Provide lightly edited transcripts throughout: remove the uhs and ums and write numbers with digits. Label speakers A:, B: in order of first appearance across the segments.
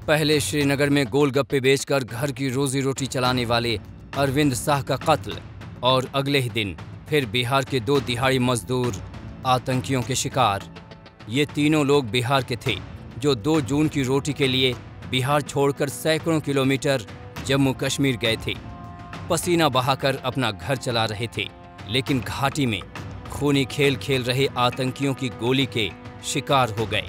A: पहले श्रीनगर में गोलगप्पे बेचकर घर की रोजी रोटी चलाने वाले अरविंद शाह का कत्ल और अगले ही दिन फिर बिहार के 2 दिहाड़ी मजदूर आतंकियों के शिकार। ये तीनों लोग बिहार के थे जो 2 जून की रोटी के लिए बिहार छोड़कर सैकड़ों किलोमीटर जम्मू कश्मीर गए थे। पसीना बहाकर अपना घर चला रहे थे, लेकिन घाटी में खूनी खेल खेल रहे आतंकियों की गोली के शिकार हो गए।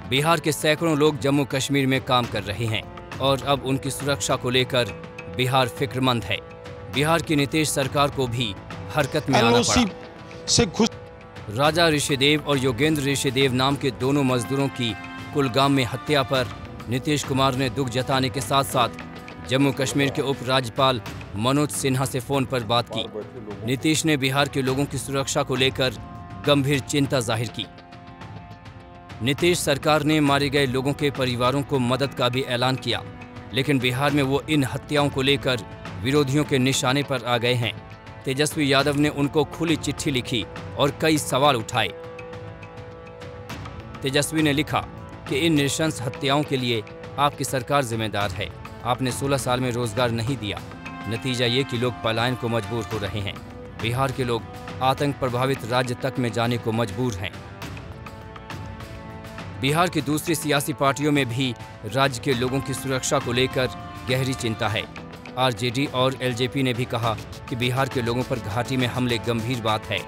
A: बिहार के सैकड़ों लोग जम्मू कश्मीर में काम कर रहे हैं और अब उनकी सुरक्षा को लेकर बिहार फिक्रमंद है। बिहार की नीतीश सरकार को भी हरकत में आना पड़ा। राजा ऋषिदेव और योगेंद्र ऋषिदेव नाम के दोनों मजदूरों की कुलगाम में हत्या पर नीतीश कुमार ने दुख जताने के साथ साथ जम्मू कश्मीर के उप राज्यपाल मनोज सिन्हा से फोन पर बात की। नीतीश ने बिहार के लोगों की सुरक्षा को लेकर गंभीर चिंता जाहिर की। नीतीश सरकार ने मारे गए लोगों के परिवारों को मदद का भी ऐलान किया, लेकिन बिहार में वो इन हत्याओं को लेकर विरोधियों के निशाने पर आ गए हैं। तेजस्वी यादव ने उनको खुली चिट्ठी लिखी और कई सवाल उठाए। तेजस्वी ने लिखा कि इन नृशंस हत्याओं के लिए आपकी सरकार जिम्मेदार है। आपने 16 साल में रोजगार नहीं दिया। नतीजा ये कि लोग पलायन को मजबूर हो रहे हैं। बिहार के लोग आतंक प्रभावित राज्य तक में जाने को मजबूर हैं। बिहार की दूसरी सियासी पार्टियों में भी राज्य के लोगों की सुरक्षा को लेकर गहरी चिंता है। आरजेडी और एलजेपी ने भी कहा कि बिहार के लोगों पर घाटी में हमले गंभीर बात है।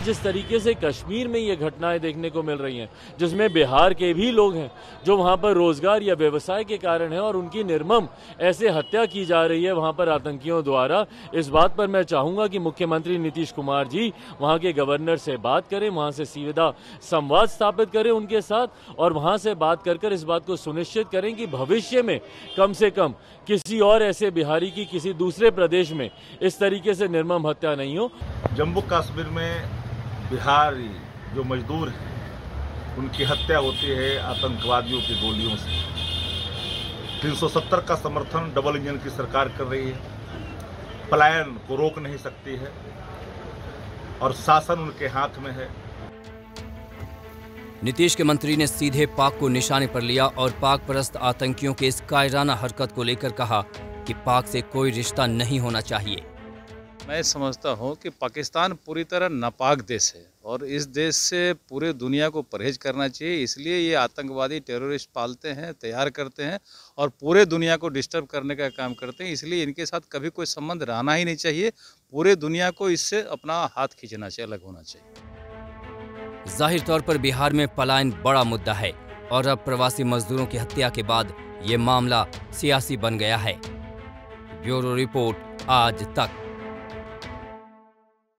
B: जिस तरीके से कश्मीर में ये घटनाएं देखने को मिल रही हैं, जिसमें बिहार के भी लोग हैं जो वहां पर रोजगार या व्यवसाय के कारण है और उनकी निर्मम ऐसे हत्या की जा रही है वहां पर आतंकियों द्वारा, इस बात पर मैं चाहूंगा कि मुख्यमंत्री नीतीश कुमार जी वहां के गवर्नर से बात करें, वहां से सीधा संवाद स्थापित करें उनके साथ और वहां से बात कर इस बात को सुनिश्चित करें कि भविष्य में कम से कम किसी और ऐसे बिहारी की किसी दूसरे प्रदेश में इस तरीके से निर्मम हत्या नहीं हो।
C: जम्मू कश्मीर में बिहारी जो मजदूर हैं उनकी हत्या होती है आतंकवादियों की गोलियों से। 370 का समर्थन डबल इंजन की सरकार कर रही है। पलायन को रोक नहीं सकती है और शासन उनके हाथ में है।
A: नीतीश के मंत्री ने सीधे पाक को निशाने पर लिया और पाक परस्त आतंकियों के इस कायराना हरकत को लेकर कहा कि पाक से कोई रिश्ता नहीं होना चाहिए।
D: मैं समझता हूं कि पाकिस्तान पूरी तरह नापाक देश है और इस देश से पूरे दुनिया को परहेज करना चाहिए। इसलिए ये आतंकवादी टेररिस्ट पालते हैं, तैयार करते हैं और पूरे दुनिया को डिस्टर्ब करने का काम करते हैं। इसलिए इनके साथ कभी कोई संबंध रहना ही नहीं चाहिए। पूरे दुनिया को इससे अपना हाथ खींचना चाहिए, अलग होना चाहिए।
A: जाहिर तौर पर बिहार में पलायन बड़ा मुद्दा है और अब प्रवासी मजदूरों की हत्या के बाद ये मामला सियासी बन गया है। ब्यूरो रिपोर्ट आज तक।